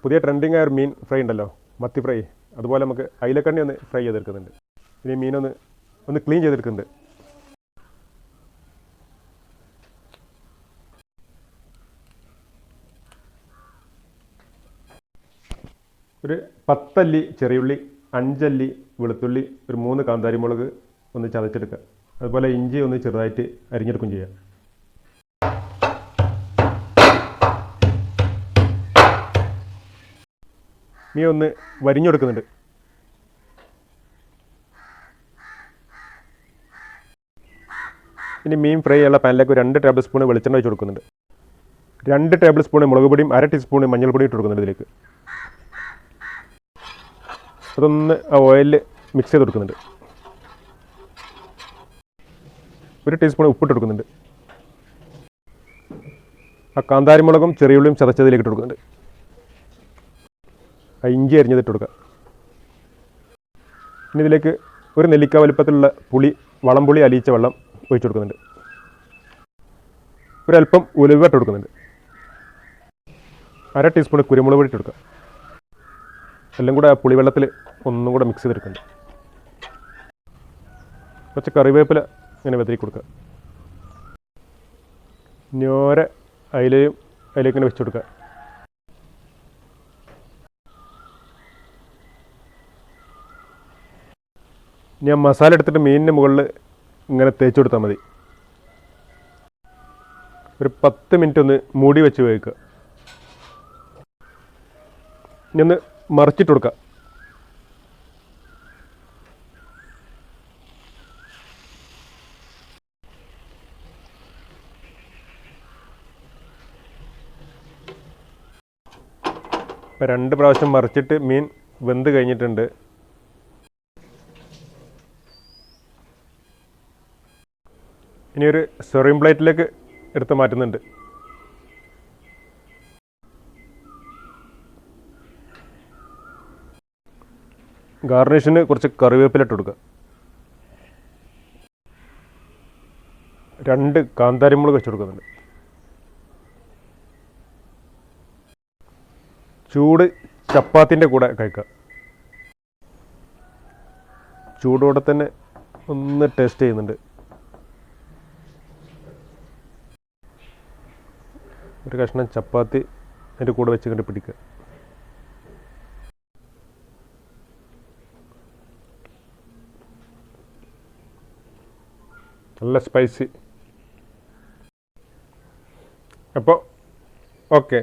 പുതിയ ട്രെൻഡിങ് ആയ ഒരു മീൻ ഫ്രൈ ഉണ്ടല്ലോ, മത്തി ഫ്രൈ. അതുപോലെ നമുക്ക് അയിലക്കണ്ണി ഒന്ന് ഫ്രൈ ചെയ്തെടുക്കുന്നുണ്ട്. ഇനി മീനൊന്ന് ക്ലീൻ ചെയ്തെടുക്കുന്നുണ്ട്. ഒരു 10 അല്ലി ചെറിയുള്ളി, 5 അല്ലി വെളുത്തുള്ളി, ഒരു 3 കാന്താരി മുളക് ഒന്ന് ചതച്ചെടുക്കുക. അതുപോലെ ഇഞ്ചി ഒന്ന് ചെറുതായിട്ട് അരിഞ്ഞെടുക്കും ചെയ്യാം. മീൻ ഒന്ന് വരിഞ്ഞെടുക്കുന്നുണ്ട്. ഇനി മീൻ ഫ്രൈ ഉള്ള പാനിലേക്ക് 2 ടേബിൾ സ്പൂൺ വെളിച്ചെണ്ണ വെച്ച് കൊടുക്കുന്നുണ്ട്. 2 ടേബിൾ സ്പൂൺ മുളക് പൊടിയും 1/2 ടീസ്പൂൺ മഞ്ഞൾപ്പൊടിയും ഇട്ട് കൊടുക്കുന്നുണ്ട് ഇതിലേക്ക്. അതൊന്ന് ആ ഓയിലിൽ മിക്സ് ചെയ്ത് കൊടുക്കുന്നുണ്ട്. 1 ടീസ്പൂൺ ഉപ്പിട്ട് കൊടുക്കുന്നുണ്ട്. ആ കാന്താരി മുളകും ചെറിയുള്ളിയും ചതച്ചതിലേക്ക് ഇട്ട് കൊടുക്കുന്നുണ്ട്. ആ ഇഞ്ചി അരിഞ്ഞതിട്ട് കൊടുക്കുക. ഇനി ഇതിലേക്ക് 1 നെല്ലിക്ക വലുപ്പത്തിലുള്ള വളംപുളി അലിയിച്ച വെള്ളം ഒഴിച്ചു കൊടുക്കുന്നുണ്ട്. ഒരല്പം ഉലുവ ഇട്ട് കൊടുക്കുന്നുണ്ട്. 1/2 ടീസ്പൂൺ കുരുമുളക് പൊടി ഇട്ട് കൊടുക്കുക. എല്ലാം കൂടെ ആ പുളിവെള്ളത്തിൽ ഒന്നും കൂടെ മിക്സ് ചെയ്തെടുക്കുന്നുണ്ട്. കുറച്ച് കറിവേപ്പില ഇങ്ങനെ വെതറി കൊടുക്കുക. ഞോര അതിലേക്ക് ഇങ്ങനെ വെച്ച് കൊടുക്കുക. ഞാൻ മസാല എടുത്തിട്ട് മീനിന് മുകളിൽ ഇങ്ങനെ തേച്ച് കൊടുത്താൽ മതി. ഒരു 10 മിനിറ്റ് ഒന്ന് മൂടി വെച്ച് വേവിക്കുക. ഇനി ഒന്ന് മറിച്ചിട്ട് കൊടുക്കുക. ഇപ്പം 2 പ്രാവശ്യം മറിച്ചിട്ട് മീൻ വെന്ത് കഴിഞ്ഞിട്ടുണ്ട്. ഇനി ഒരു സെർവിങ് പ്ലേറ്റിലേക്ക് എടുത്ത് മാറ്റുന്നുണ്ട്. ഗാർണിഷിന് കുറച്ച് കറിവേപ്പില ഇട്ട് കൊടുക്കുക. 2 കാന്താരി മുളക് വെച്ച് കൊടുക്കുന്നുണ്ട്. ചൂട് ചപ്പാത്തിൻ്റെ കൂടെ കഴിക്കുക. ചൂടോടെ തന്നെ ഒന്ന് ടേസ്റ്റ് ചെയ്യുന്നുണ്ട്. ഒരു കഷ്ണം ചപ്പാത്തി അതിൻ്റെ കൂടെ വെച്ച് കണ്ട് പിടിക്കുക. നല്ല സ്പൈസി. അപ്പോൾ ഓക്കെ.